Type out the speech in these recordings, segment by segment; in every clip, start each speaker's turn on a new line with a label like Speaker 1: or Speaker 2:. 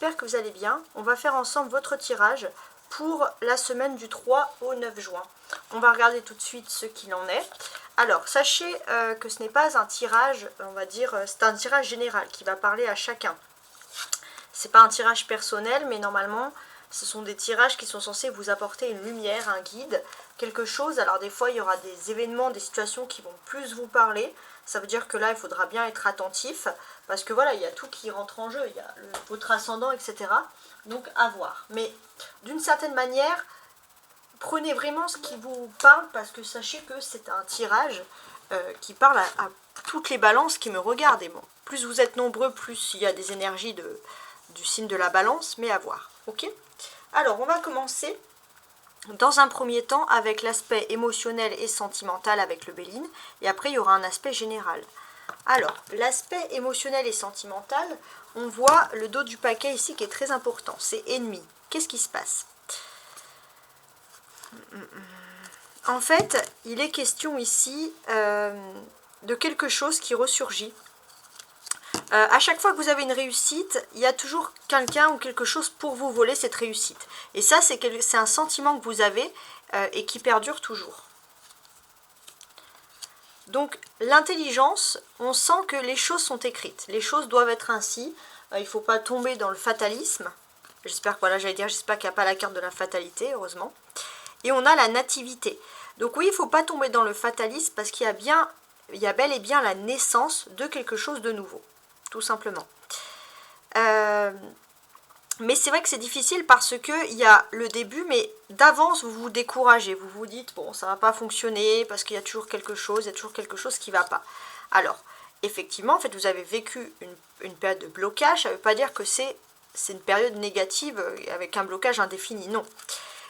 Speaker 1: j'espère que vous allez bien. On va faire ensemble votre tirage pour la semaine du 3 au 9 juin. On va regarder tout de suite ce qu'il en est. Alors, sachez que ce n'est pas un tirage, on va dire, c'est un tirage général qui va parler à chacun. C'est pas un tirage personnel, mais normalement, ce sont des tirages qui sont censés vous apporter une lumière, un guide, quelque chose. Alors des fois, il y aura des événements, des situations qui vont plus vous parler. Ça veut dire que là, il faudra bien être attentif, parce que voilà, il y a tout qui rentre en jeu. Il y a votre ascendant, etc. Donc, à voir. Mais d'une certaine manière, prenez vraiment ce qui vous parle, parce que sachez que c'est un tirage qui parle à toutes les balances qui me regardent. Et bon, plus vous êtes nombreux, plus il y a des énergies du signe de la balance, mais à voir. Ok ? Alors, on va commencer dans un premier temps avec l'aspect émotionnel et sentimental avec le Béline, et après il y aura un aspect général. Alors, l'aspect émotionnel et sentimental, on voit le dos du paquet ici qui est très important, c'est ennemi. Qu'est-ce qui se passe? En fait, il est question ici de quelque chose qui ressurgit. À chaque fois que vous avez une réussite, il y a toujours quelqu'un ou quelque chose pour vous voler cette réussite. Et ça, c'est un sentiment que vous avez et qui perdure toujours. Donc, l'intelligence, on sent que les choses sont écrites. Les choses doivent être ainsi. Il ne faut pas tomber dans le fatalisme. J'espère que, voilà, j'espère qu'il n'y a pas la carte de la fatalité, heureusement. Et on a la nativité. Donc oui, il ne faut pas tomber dans le fatalisme parce qu'il y a bel et bien la naissance de quelque chose de nouveau. Tout simplement. Mais c'est vrai que c'est difficile parce qu'il y a le début, mais d'avance vous vous découragez, vous vous dites bon ça va pas fonctionner parce qu'il y a toujours quelque chose, qui va pas. Alors effectivement en fait vous avez vécu une période de blocage, ça ne veut pas dire que c'est une période négative avec un blocage indéfini, non.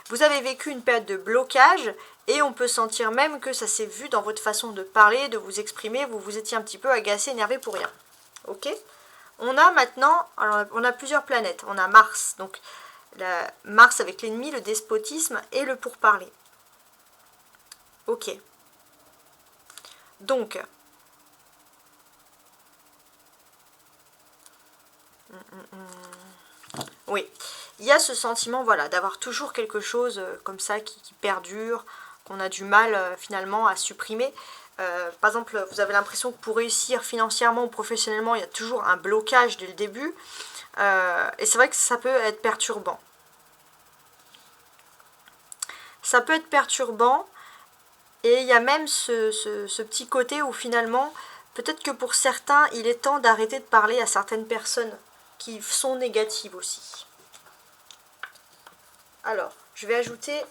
Speaker 1: Vous avez vécu une période de blocage et on peut sentir même que ça s'est vu dans votre façon de parler, de vous exprimer, vous vous étiez un petit peu agacé, énervé pour rien. Ok ? On a maintenant, alors on a plusieurs planètes. On a Mars, donc Mars avec l'ennemi, le despotisme et le pourparler. Ok. Donc, oui, il y a ce sentiment, voilà, d'avoir toujours quelque chose comme ça qui perdure, qu'on a du mal finalement à supprimer. Par exemple, vous avez l'impression que pour réussir financièrement ou professionnellement, il y a toujours un blocage dès le début. Et c'est vrai que ça peut être perturbant. Ça peut être perturbant. Et il y a même ce petit côté où finalement, peut-être que pour certains, il est temps d'arrêter de parler à certaines personnes qui sont négatives aussi. Alors, je vais ajouter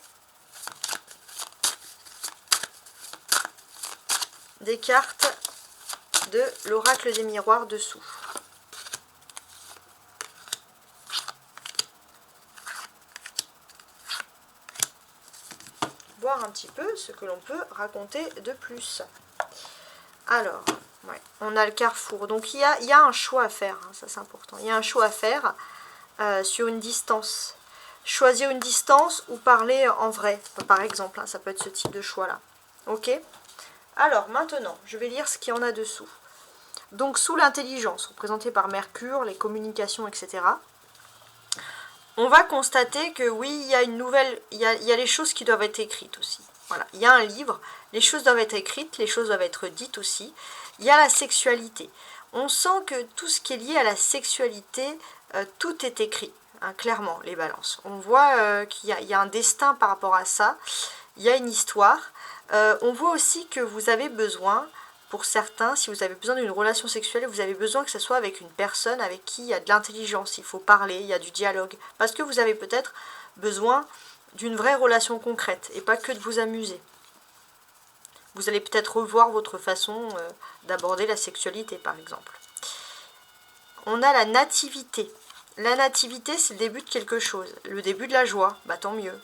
Speaker 1: des cartes de l'oracle des miroirs dessous. Voir un petit peu ce que l'on peut raconter de plus. Alors, ouais, on a le carrefour. Donc il y a un choix à faire, hein, ça c'est important. Il y a un choix à faire sur une distance. Choisir une distance ou parler en vrai, par exemple, hein, ça peut être ce type de choix-là. Ok ? Alors maintenant, je vais lire ce qu'il y en a dessous. Donc sous l'intelligence, représentée par Mercure, les communications, etc., on va constater que oui, il y a une nouvelle, il y a les choses qui doivent être écrites aussi. Voilà, il y a un livre, les choses doivent être écrites, les choses doivent être dites aussi. Il y a la sexualité. On sent que tout ce qui est lié à la sexualité, tout est écrit, hein, clairement, les balances. On voit qu'il y a un destin par rapport à ça, il y a une histoire. On voit aussi que vous avez besoin, pour certains, si vous avez besoin d'une relation sexuelle, vous avez besoin que ce soit avec une personne avec qui il y a de l'intelligence, il faut parler, il y a du dialogue. Parce que vous avez peut-être besoin d'une vraie relation concrète et pas que de vous amuser. Vous allez peut-être revoir votre façon d'aborder la sexualité, par exemple. On a la nativité. La nativité, c'est le début de quelque chose. Le début de la joie, bah tant mieux.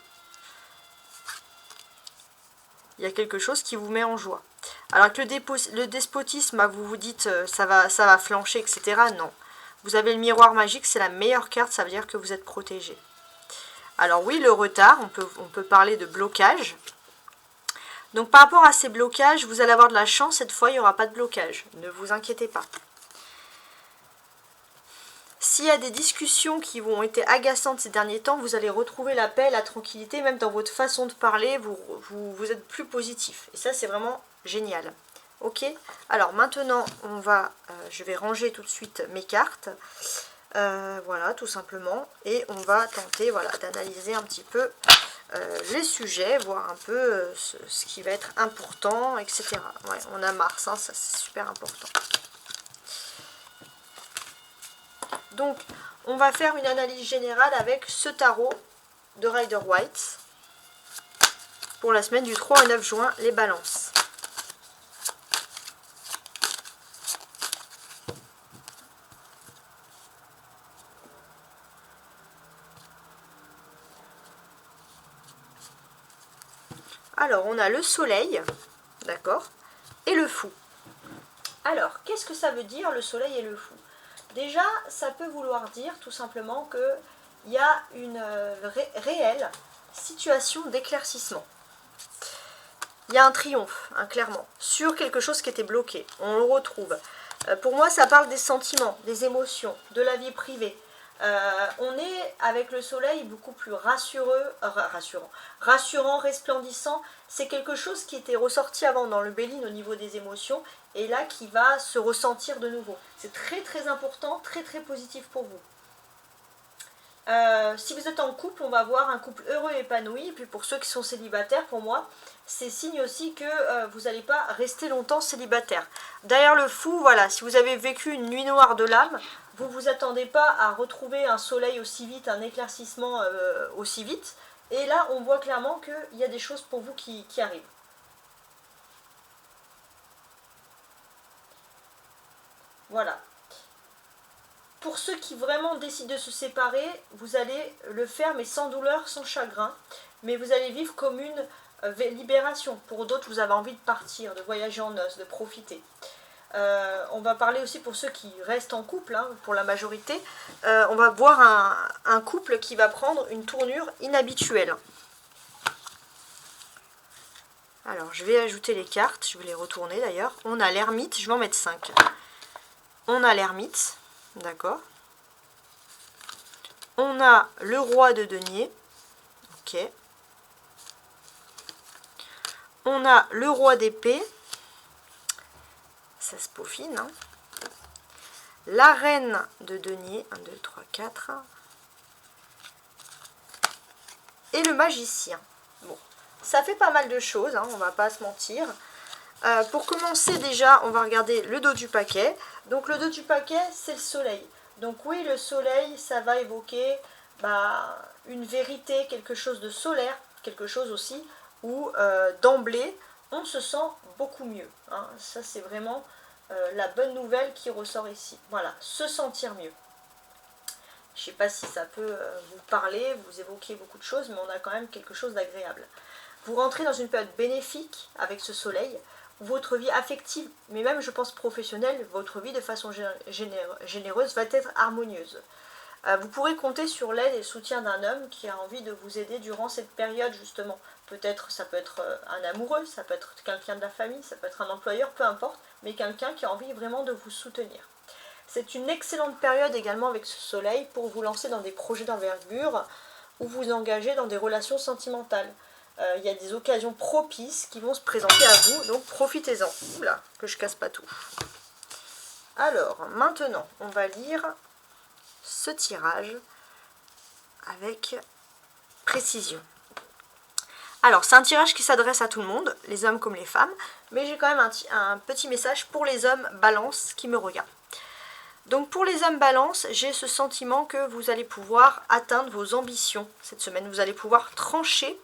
Speaker 1: Il y a quelque chose qui vous met en joie. Alors que le despotisme, bah, vous vous dites ça va flancher, etc. Non. Vous avez le miroir magique, c'est la meilleure carte, ça veut dire que vous êtes protégé. Alors oui, le retard, on peut parler de blocage. Donc par rapport à ces blocages, vous allez avoir de la chance, cette fois il n'y aura pas de blocage. Ne vous inquiétez pas. S'il y a des discussions qui ont été agaçantes ces derniers temps, vous allez retrouver la paix, la tranquillité, même dans votre façon de parler, vous êtes plus positif. Et ça, c'est vraiment génial. Ok, alors maintenant, je vais ranger tout de suite mes cartes. Voilà, tout simplement. Et on va tenter d'analyser un petit peu les sujets, voir un peu ce qui va être important, etc. Ouais, on a Mars, hein, ça c'est super important. Donc, on va faire une analyse générale avec ce tarot de Rider-Waite pour la semaine du 3 au 9 juin, les balances. Alors, on a le soleil, d'accord, et le fou. Alors, qu'est-ce que ça veut dire, le soleil et le fou? Déjà, ça peut vouloir dire tout simplement qu'il y a une réelle situation d'éclaircissement. Il y a un triomphe, hein, clairement, sur quelque chose qui était bloqué. On le retrouve. Pour moi, ça parle des sentiments, des émotions, de la vie privée. On est, avec le soleil, beaucoup plus rassurant, resplendissant. C'est quelque chose qui était ressorti avant dans le Béline au niveau des émotions, et là qui va se ressentir de nouveau. C'est très très important, très très positif pour vous. Si vous êtes en couple, on va voir un couple heureux et épanoui. Et puis pour ceux qui sont célibataires, pour moi, c'est signe aussi que vous n'allez pas rester longtemps célibataire. Derrière le fou, voilà, si vous avez vécu une nuit noire de l'âme, vous ne vous attendez pas à retrouver un soleil aussi vite, un éclaircissement aussi vite. Et là, on voit clairement qu'il y a des choses pour vous qui arrivent. Voilà. Pour ceux qui vraiment décident de se séparer, vous allez le faire, mais sans douleur, sans chagrin. Mais vous allez vivre comme une libération. Pour d'autres, vous avez envie de partir, de voyager en noces, de profiter. On va parler aussi pour ceux qui restent en couple, hein, pour la majorité. On va voir un couple qui va prendre une tournure inhabituelle. Alors, je vais ajouter les cartes, je vais les retourner d'ailleurs. On a l'ermite, je vais en mettre 5. On a l'ermite, d'accord. On a le roi de denier, ok. On a le roi d'épée, ça se peaufine, hein. La reine de denier, 1, 2, 3, 4. Et le magicien. Bon, ça fait pas mal de choses, hein, on va pas se mentir. Pour commencer déjà, on va regarder le dos du paquet. Donc le dos du paquet, c'est le soleil. Donc oui, le soleil, ça va évoquer une vérité, quelque chose de solaire, quelque chose aussi où d'emblée, on se sent beaucoup mieux. Hein. Ça, c'est vraiment la bonne nouvelle qui ressort ici. Voilà, se sentir mieux. Je ne sais pas si ça peut vous parler, vous évoquer beaucoup de choses, mais on a quand même quelque chose d'agréable. Vous rentrez dans une période bénéfique avec ce soleil. Votre vie affective, mais même je pense professionnelle, votre vie de façon généreuse va être harmonieuse. Vous pourrez compter sur l'aide et le soutien d'un homme qui a envie de vous aider durant cette période justement. Peut-être, ça peut être un amoureux, ça peut être quelqu'un de la famille, ça peut être un employeur, peu importe, mais quelqu'un qui a envie vraiment de vous soutenir. C'est une excellente période également avec ce soleil pour vous lancer dans des projets d'envergure ou vous engager dans des relations sentimentales. Il y a des occasions propices qui vont se présenter à vous, donc profitez-en. Oula, que je casse pas tout. Alors, maintenant, on va lire ce tirage avec précision. Alors, c'est un tirage qui s'adresse à tout le monde, les hommes comme les femmes, mais j'ai quand même un petit message pour les hommes balance qui me regardent. Donc pour les hommes balance, j'ai ce sentiment que vous allez pouvoir atteindre vos ambitions cette semaine. Vous allez pouvoir trancher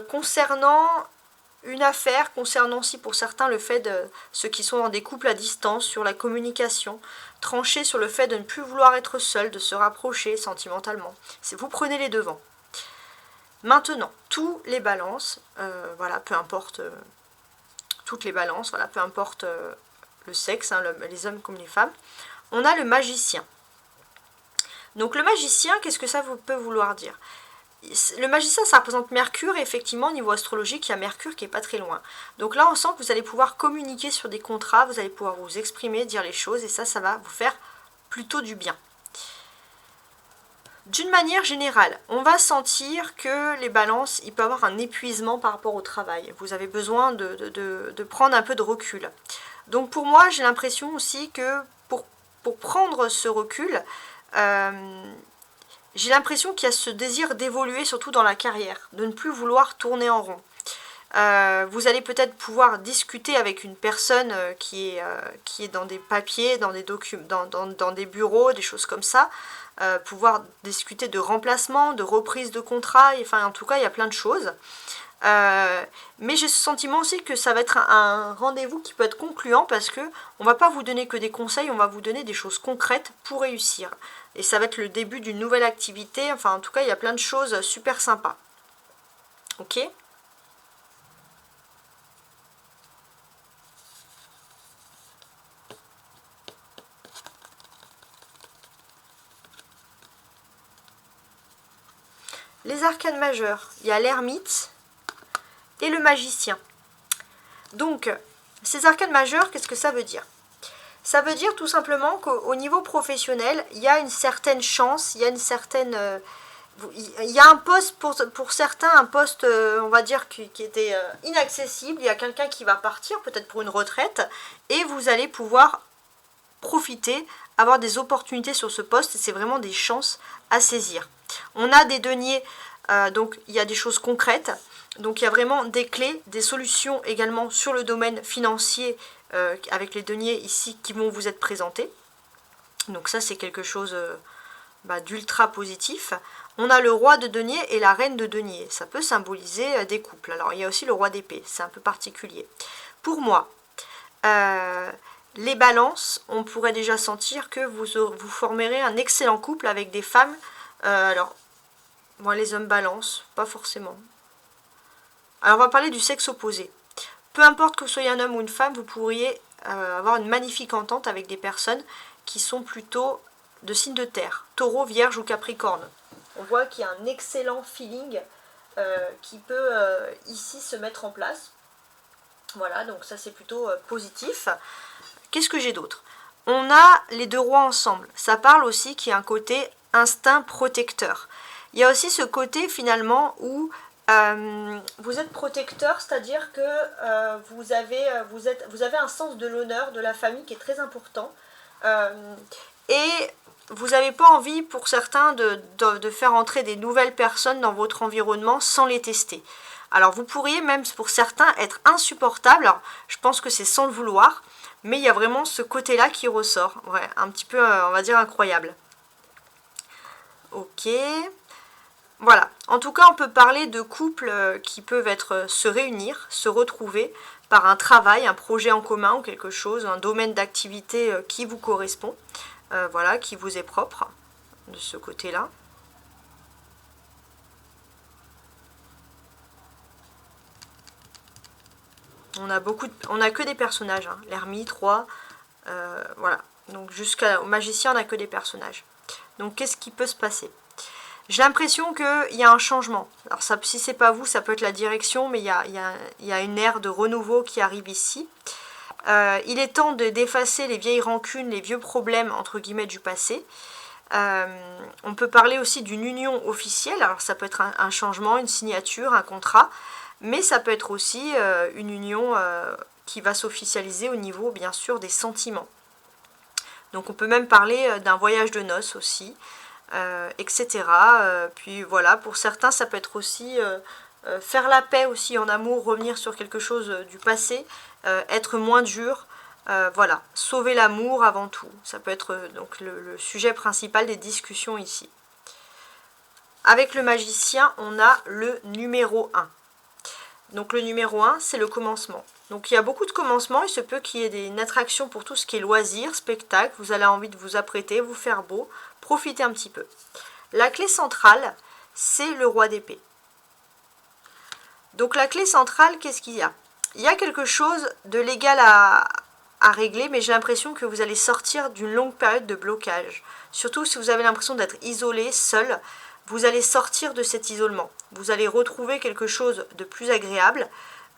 Speaker 1: concernant une affaire, concernant aussi pour certains le fait de ceux qui sont dans des couples à distance, sur la communication, trancher sur le fait de ne plus vouloir être seul, de se rapprocher sentimentalement. C'est vous prenez les devants. Maintenant, tous les balances, voilà, peu importe, toutes les balances, voilà, peu importe le sexe, hein, les hommes comme les femmes, on a le magicien. Donc le magicien, qu'est-ce que ça peut vouloir dire ? Le magicien, ça représente Mercure, et effectivement, au niveau astrologique, il y a Mercure qui n'est pas très loin. Donc là, on sent que vous allez pouvoir communiquer sur des contrats, vous allez pouvoir vous exprimer, dire les choses, et ça va vous faire plutôt du bien. D'une manière générale, on va sentir que les balances, il peut y avoir un épuisement par rapport au travail. Vous avez besoin de prendre un peu de recul. Donc pour moi, j'ai l'impression aussi que pour prendre ce recul, j'ai l'impression qu'il y a ce désir d'évoluer, surtout dans la carrière, de ne plus vouloir tourner en rond. Vous allez peut-être pouvoir discuter avec une personne qui est dans des papiers, dans des documents, dans des bureaux, des choses comme ça. Pouvoir discuter de remplacement, de reprise de contrat, enfin en tout cas il y a plein de choses. Mais j'ai ce sentiment aussi que ça va être un rendez-vous qui peut être concluant parce que on va pas vous donner que des conseils, on va vous donner des choses concrètes pour réussir. Et ça va être le début d'une nouvelle activité, enfin en tout cas il y a plein de choses super sympas. Ok ? Les arcanes majeurs, il y a l'ermite et le magicien. Donc, ces arcanes majeurs, qu'est-ce que ça veut dire? Ça veut dire tout simplement qu'au niveau professionnel, il y a une certaine chance, il y a une certaine... il y a un poste, pour certains, un poste, on va dire, qui était inaccessible. Il y a quelqu'un qui va partir, peut-être pour une retraite, et vous allez pouvoir profiter, avoir des opportunités sur ce poste, et c'est vraiment des chances à saisir. On a des deniers, donc il y a des choses concrètes, donc il y a vraiment des clés, des solutions également sur le domaine financier avec les deniers ici qui vont vous être présentés. Donc ça c'est quelque chose d'ultra positif. On a le roi de denier et la reine de denier, ça peut symboliser des couples. Alors il y a aussi le roi d'épée, c'est un peu particulier. Pour moi, les balances, on pourrait déjà sentir que vous formerez un excellent couple avec des femmes. Alors, moi les hommes balance, pas forcément. Alors on va parler du sexe opposé. Peu importe que vous soyez un homme ou une femme, vous pourriez avoir une magnifique entente avec des personnes qui sont plutôt de signes de terre, taureau, vierge ou capricorne. On voit qu'il y a un excellent feeling qui peut ici se mettre en place. Voilà, donc ça c'est plutôt positif. Qu'est-ce que j'ai d'autre? On a les deux rois ensemble. Ça parle aussi qu'il y a un côté instinct protecteur. Il y a aussi ce côté finalement où vous êtes protecteur, c'est-à-dire que vous avez un sens de l'honneur, de la famille qui est très important. Et vous n'avez pas envie pour certains de faire entrer des nouvelles personnes dans votre environnement sans les tester. Alors vous pourriez même pour certains être insupportable, alors, je pense que c'est sans le vouloir, mais il y a vraiment ce côté-là qui ressort, ouais, un petit peu, on va dire, incroyable. Ok, voilà. En tout cas, on peut parler de couples qui peuvent se réunir, se retrouver par un travail, un projet en commun ou quelque chose, un domaine d'activité qui vous correspond, voilà, qui vous est propre, de ce côté-là. On a que des personnages, hein. L'ermite, roi, voilà. Donc jusqu'au magicien, on n'a que des personnages. Donc qu'est-ce qui peut se passer? J'ai l'impression qu'il y a un changement. Alors ça, si c'est pas vous, ça peut être la direction, mais il y a une ère de renouveau qui arrive ici. Il est temps d'effacer les vieilles rancunes, les vieux problèmes, entre guillemets, du passé. On peut parler aussi d'une union officielle. Alors ça peut être un changement, une signature, un contrat. Mais ça peut être aussi une union qui va s'officialiser au niveau, bien sûr, des sentiments. Donc on peut même parler d'un voyage de noces aussi, etc. Puis voilà, pour certains, ça peut être aussi faire la paix aussi en amour, revenir sur quelque chose du passé, être moins dur, voilà, sauver l'amour avant tout. Ça peut être donc le sujet principal des discussions ici. Avec le magicien, on a le numéro 1. Donc le numéro 1, c'est le commencement. Donc il y a beaucoup de commencements, il se peut qu'il y ait une attraction pour tout ce qui est loisirs, spectacle, vous allez envie de vous apprêter, vous faire beau, profitez un petit peu. La clé centrale, c'est le roi d'épée. Donc la clé centrale, qu'est-ce qu'il y a? Il y a quelque chose de légal à régler, mais j'ai l'impression que vous allez sortir d'une longue période de blocage. Surtout si vous avez l'impression d'être isolé, seul, vous allez sortir de cet isolement. Vous allez retrouver quelque chose de plus agréable.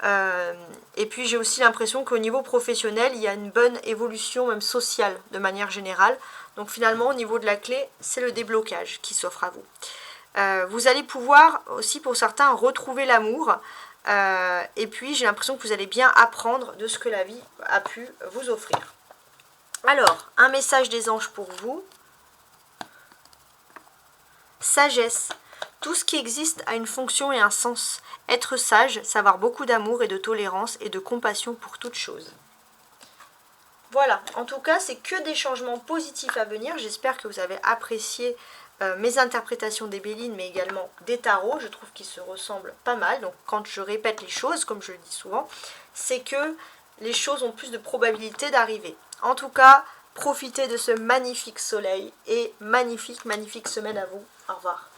Speaker 1: Et puis j'ai aussi l'impression qu'au niveau professionnel, il y a une bonne évolution même sociale de manière générale. Donc finalement au niveau de la clé, c'est le déblocage qui s'offre à vous. Vous allez pouvoir aussi pour certains retrouver l'amour. Et puis j'ai l'impression que vous allez bien apprendre de ce que la vie a pu vous offrir. Alors, un message des anges pour vous. Sagesse. Tout ce qui existe a une fonction et un sens. Être sage, savoir beaucoup d'amour et de tolérance et de compassion pour toute chose. Voilà, en tout cas, c'est que des changements positifs à venir. J'espère que vous avez apprécié mes interprétations des Bélines, mais également des tarots. Je trouve qu'ils se ressemblent pas mal. Donc, quand je répète les choses, comme je le dis souvent, c'est que les choses ont plus de probabilité d'arriver. En tout cas, profitez de ce magnifique soleil et magnifique semaine à vous. Au revoir.